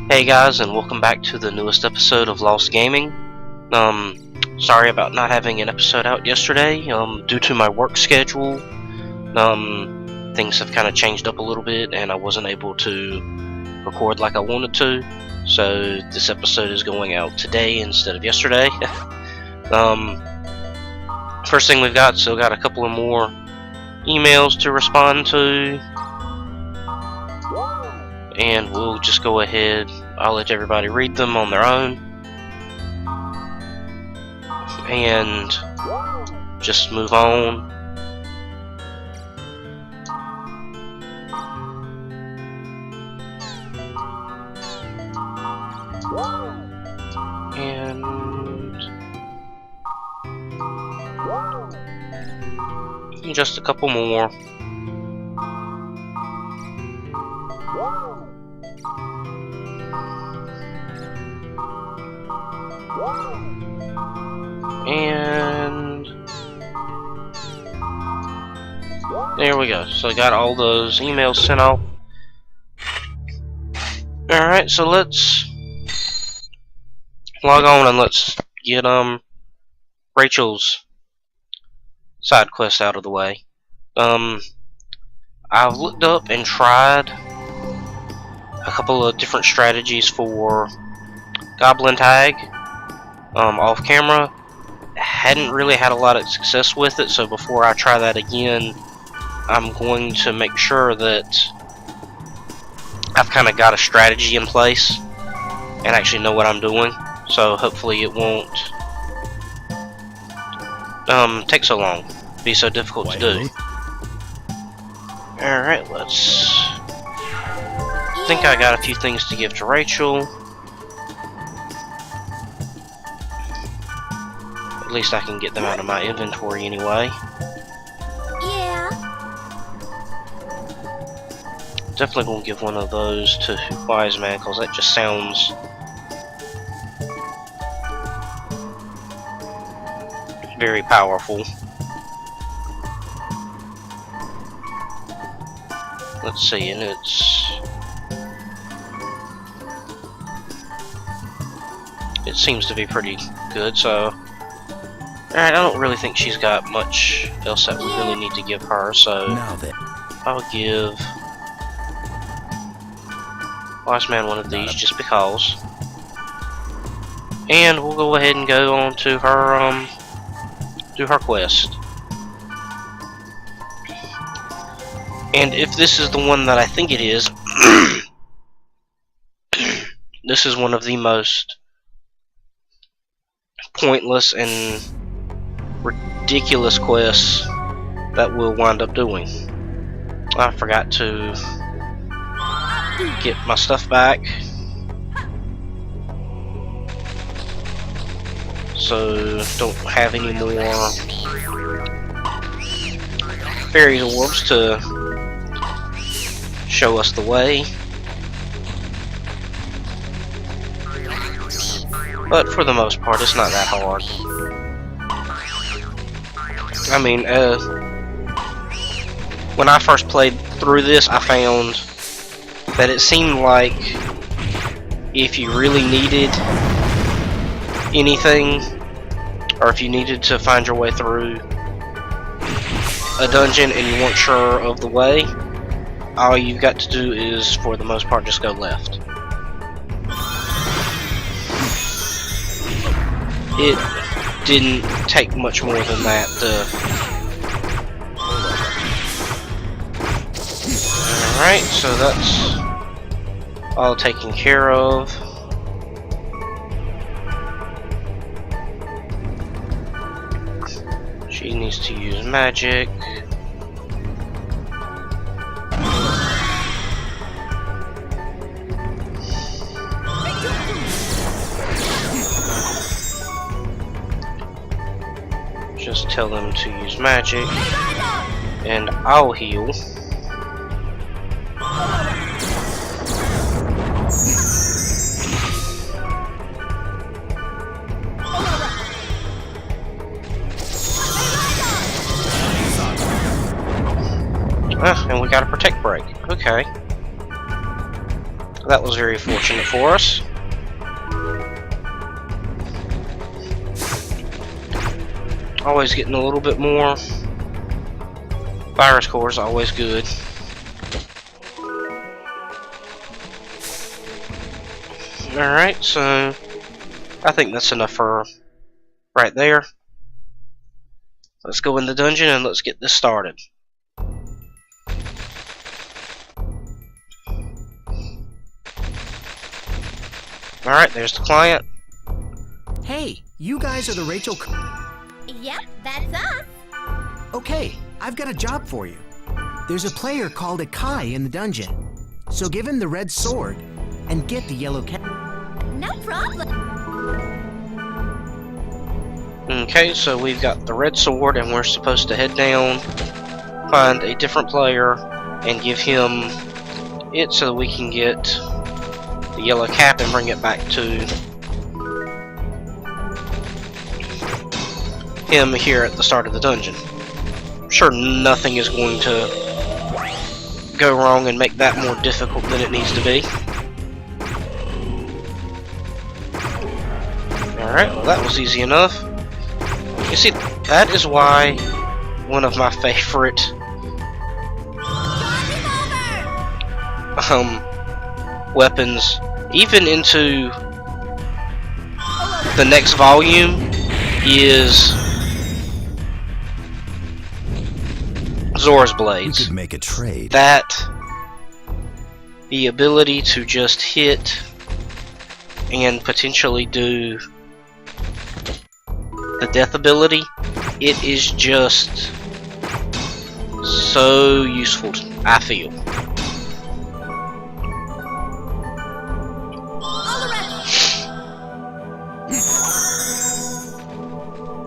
Hey guys, and welcome back to the newest episode of Lost Gaming. Sorry about not having an episode out yesterday. Due to my work schedule, things have kind of changed up a little bit, and I wasn't able to record like I wanted to. So this episode is going out today instead of yesterday. First thing we've got, still got a couple of more emails to respond to. And we'll just go ahead, I'll let everybody read them on their own and just move on. And just a couple more. And there we go. So I got all those emails sent off. Alright, so let's log on and let's get Rachel's side quest out of the way. I've looked up and tried a couple of different strategies for Goblin Tag off camera. Hadn't really had a lot of success with it, so before I try that again, I'm going to make sure that I've kind of got a strategy in place and actually know what I'm doing, so hopefully it won't take so long, be so difficult to do. Alright, I think I got a few things to give to Rachel. At least I can get them out of my inventory anyway. Yeah. Definitely gonna give one of those to Wise Man, because that just sounds very powerful. Let's see, and it seems to be pretty good, so alright, I don't really think she's got much else that we really need to give her, so I'll give Wise Man one of these just because. And we'll go ahead and go on to her do her quest. And if this is the one that I think it is, this is one of the most pointless and ridiculous quests that we'll wind up doing. I forgot to get my stuff back, so don't have any more fairy orbs to show us the way. But for the most part, it's not that hard. I mean, when I first played through this, I found that it seemed like if you really needed anything, or if you needed to find your way through a dungeon and you weren't sure of the way, all you've got to do is, for the most part, just go left. It didn't take much more than that to... Alright, so that's all taken care of. She needs to use magic. Just tell them to use magic, and I'll heal. And we got a protect break. Okay. That was very fortunate for us. Always getting a little bit more. Virus core is always good. Alright, so I think that's enough for right there. Let's go in the dungeon and let's get this started. Alright, there's the client. Hey, you guys are the Rachel. Yep, that's us. Okay, I've got a job for you. There's a player called Akai in the dungeon. So give him the red sword and get the yellow cap. No problem. Okay, so we've got the red sword and we're supposed to head down, find a different player, and give him it so that we can get the yellow cap and bring it back to him here at the start of the dungeon. I'm sure nothing is going to go wrong and make that more difficult than it needs to be. Alright, well that was easy enough. You see, that is why one of my favorite weapons, even into the next volume, is Zora's blades. We could make a trade. That, the ability to just hit and potentially do the death ability, it is just so useful, I feel.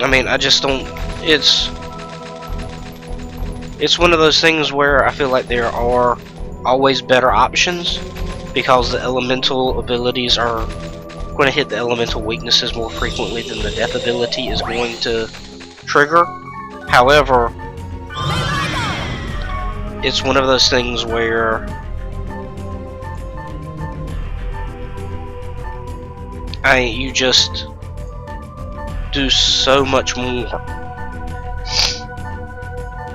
I mean, I just don't, it's one of those things where I feel like there are always better options, because the elemental abilities are going to hit the elemental weaknesses more frequently than the death ability is going to trigger. However, it's one of those things where you just do so much more.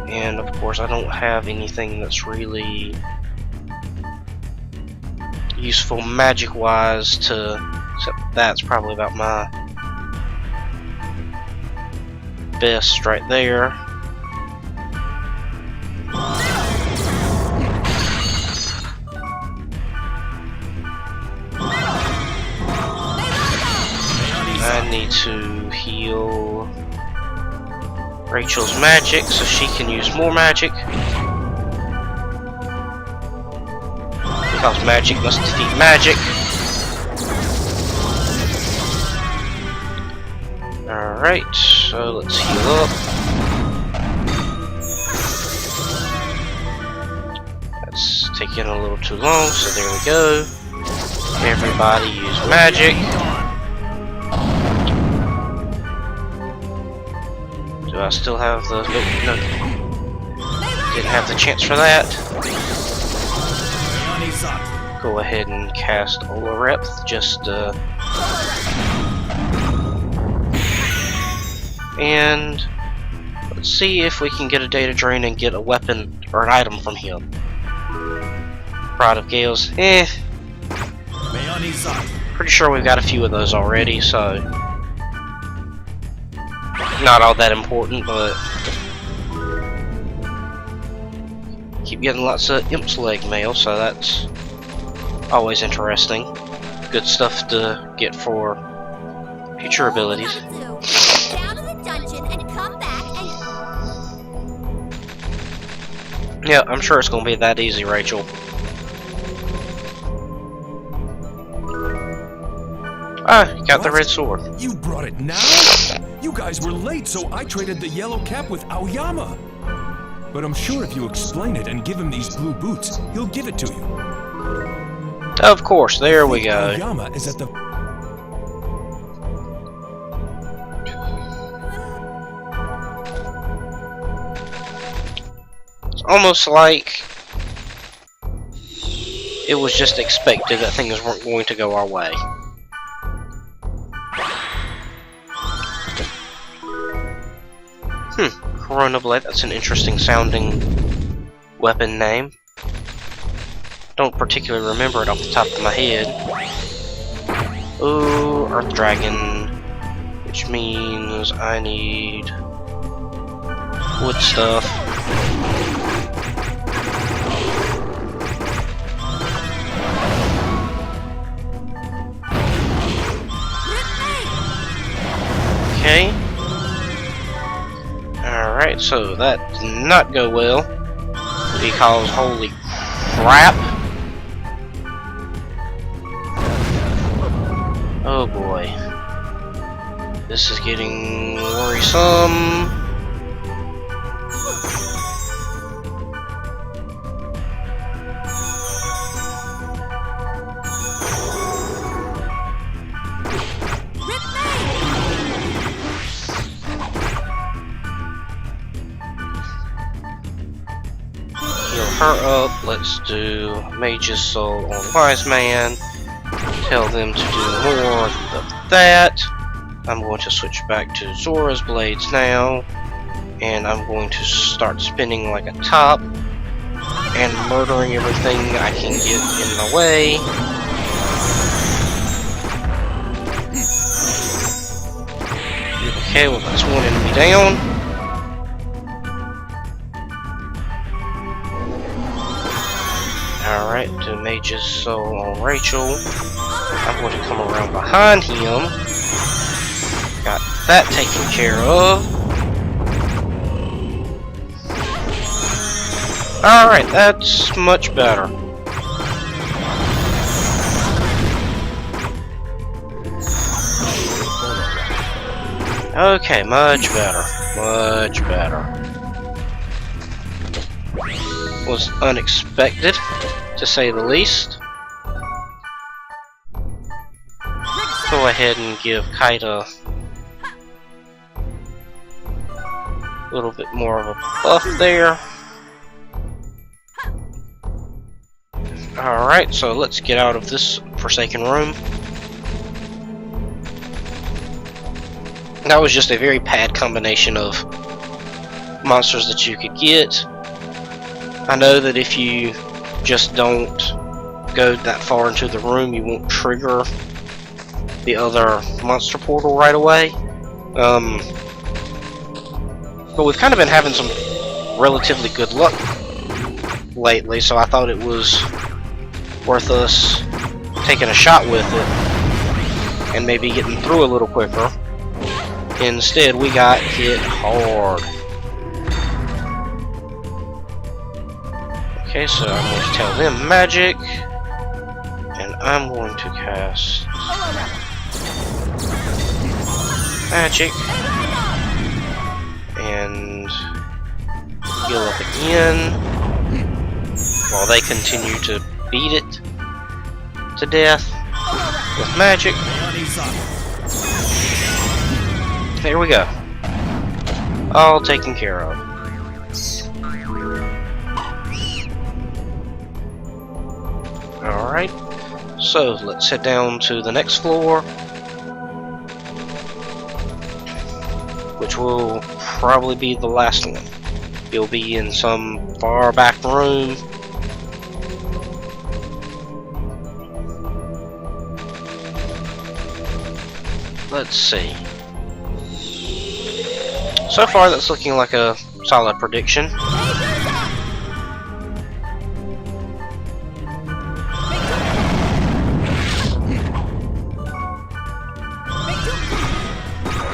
And of course I don't have anything that's really useful magic wise to, except that's probably about my best right there. I need to heal Rachel's magic so she can use more magic, because magic must defeat magic. Alright, so let's heal up. That's taking a little too long, so there we go. Everybody use magic. Do I still have the... Nope, no. Didn't have the chance for that. Go ahead and cast Olarepth, just and let's see if we can get a data drain and get a weapon or an item from him. Pride of Gales, pretty sure we've got a few of those already, so not all that important, but keep getting lots of Imp's Leg mail, so that's always interesting. Good stuff to get for future abilities. Down to the dungeon and come back and... Yeah, I'm sure it's gonna be that easy, Rachel. Ah, you got the red sword. You brought it now? You guys were late, so I traded the yellow cap with Aoyama. But I'm sure if you explain it and give him these blue boots, he'll give it to you. Of course, there we go. Aoyama is at the... It's almost like it was just expected that things weren't going to go our way. Corona Blade, that's an interesting sounding weapon name. Don't particularly remember it off the top of my head. Ooh, Earth Dragon, which means I need wood stuff. Okay. Alright, so that did not go well, because holy crap. Oh boy. This is getting worrisome. Her up. Let's do Mage's Soul on Wise Man. Tell them to do more of that. I'm going to switch back to Zora's Blades now, and I'm going to start spinning like a top and murdering everything I can get in my way. Okay, well that's one enemy down. Alright, do Mage's Soul on Rachel. I'm going to come around behind him. Got that taken care of. Alright, that's much better. Okay, much better. Much better. Was unexpected, to say the least. Go ahead and give Kaita a little bit more of a buff there. Alright, so let's get out of this Forsaken room. That was just a very bad combination of monsters that you could get. I know that if you just don't go that far into the room, you won't trigger the other monster portal right away. But we've kind of been having some relatively good luck lately, so I thought it was worth us taking a shot with it and maybe getting through a little quicker. Instead, we got hit hard. Okay, so I'm going to tell them magic, and I'm going to cast magic, and heal up again, while they continue to beat it to death with magic. There we go. All taken care of. Alright, so let's head down to the next floor, which will probably be the last one. You'll be in some far back room. Let's see. So far, that's looking like a solid prediction.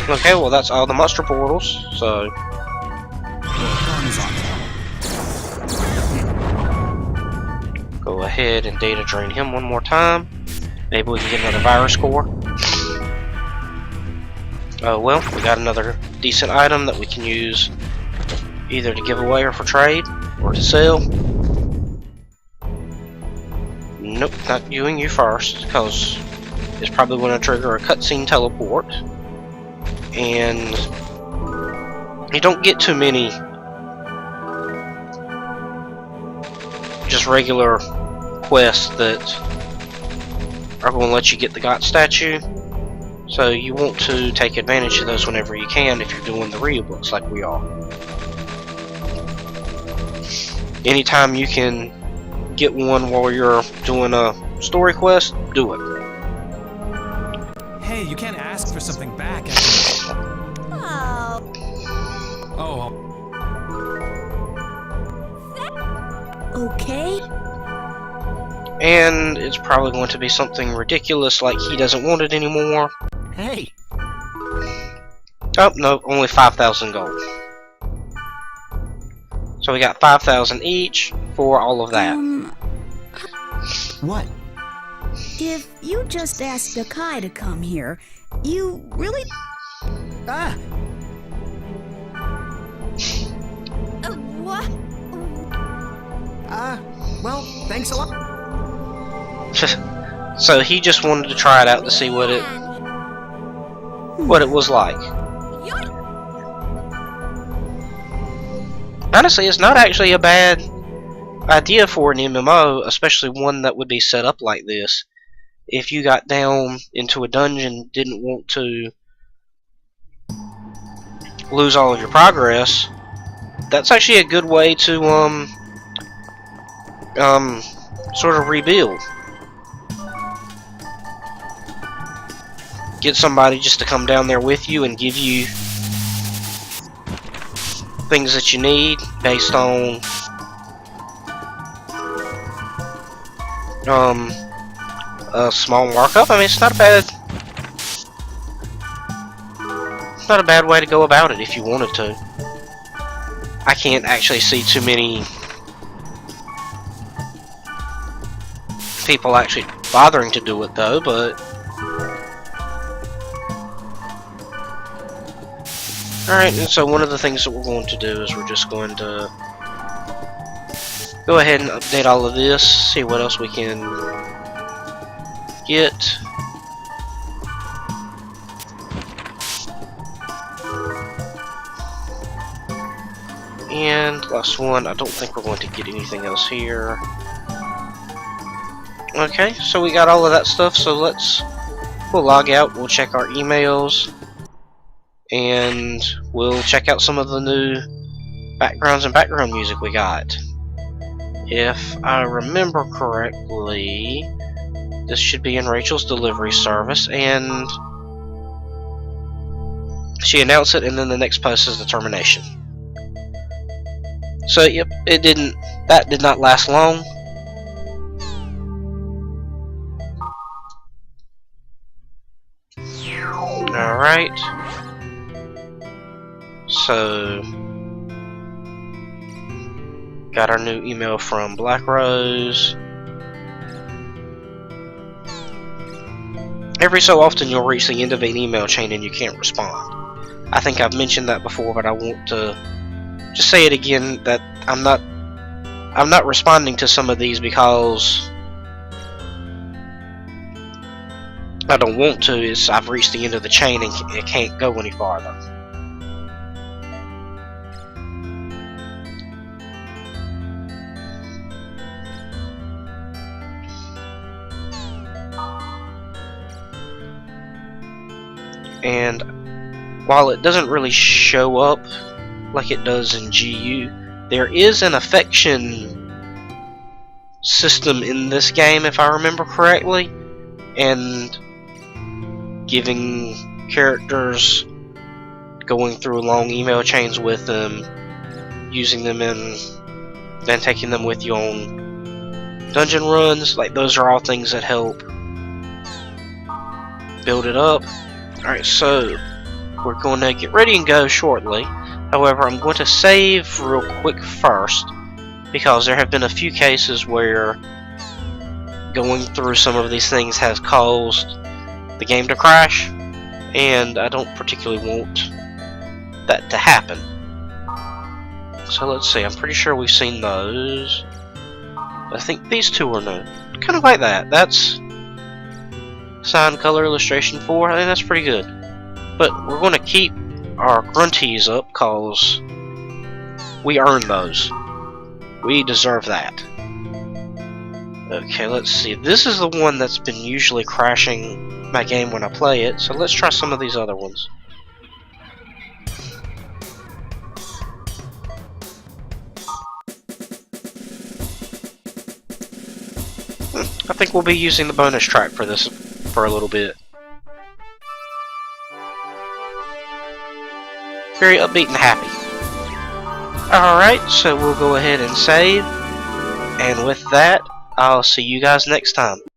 Okay, well that's all the monster portals, so go ahead and data drain him one more time. Maybe we can get another virus core. Oh well, we got another decent item that we can use either to give away or for trade, or to sell. Nope, not doing you first, because it's probably going to trigger a cutscene teleport. And you don't get too many just regular quests that are going to let you get the God statue. So you want to take advantage of those whenever you can if you're doing the real-books like we are. Anytime you can get one while you're doing a story quest, do it. Hey, you can't ask for something back. Oh. Oh. Okay. And it's probably going to be something ridiculous like he doesn't want it anymore. Hey, Oh, no, only 5,000 gold. So we got 5,000 each for all of that. what? If you just asked Akai to come here, you really... Ah, What? well, thanks a lot. So he just wanted to try it out to see what it was like. Honestly, it's not actually a bad idea for an MMO, especially one that would be set up like this. If you got down into a dungeon, didn't want to lose all of your progress, that's actually a good way to sort of rebuild. Get somebody just to come down there with you and give you things that you need based on a small markup. I mean, it's not a bad way to go about it if you wanted to. I can't actually see too many people actually bothering to do it though, but alright, and so one of the things that we're going to do is we're just going to go ahead and update all of this, see what else we can get. And last one, I don't think we're going to get anything else here. Okay, so we got all of that stuff, so we'll log out, we'll check our emails, and we'll check out some of the new backgrounds and background music we got. If I remember correctly, this should be in Rachel's delivery service, and she announced it, and then the next post is the termination. So yep, that did not last long. Alright. So got our new email from Black Rose. Every so often you'll reach the end of an email chain and you can't respond. I think I've mentioned that before, but I want to just say it again that I'm not responding to some of these because I don't want to. It's I've reached the end of the chain and it can't go any farther. And while it doesn't really show up like it does in GU, there is an affection system in this game, if I remember correctly, and giving characters, going through long email chains with them, using them and then taking them with you on dungeon runs, like those are all things that help build it up. Alright, so we're going to get ready and go shortly. However, I'm going to save real quick first, because there have been a few cases where going through some of these things has caused the game to crash, and I don't particularly want that to happen. So let's see, I'm pretty sure we've seen those. I think these two are new. Kind of like that. That's signed color illustration 4. I think that's pretty good. But we're going to keep our grunties up because we earned those. We deserve that. Okay, let's see. This is the one that's been usually crashing my game when I play it, so let's try some of these other ones. I think we'll be using the bonus track for this for a little bit. Very upbeat and happy. Alright, so we'll go ahead and save. And with that, I'll see you guys next time.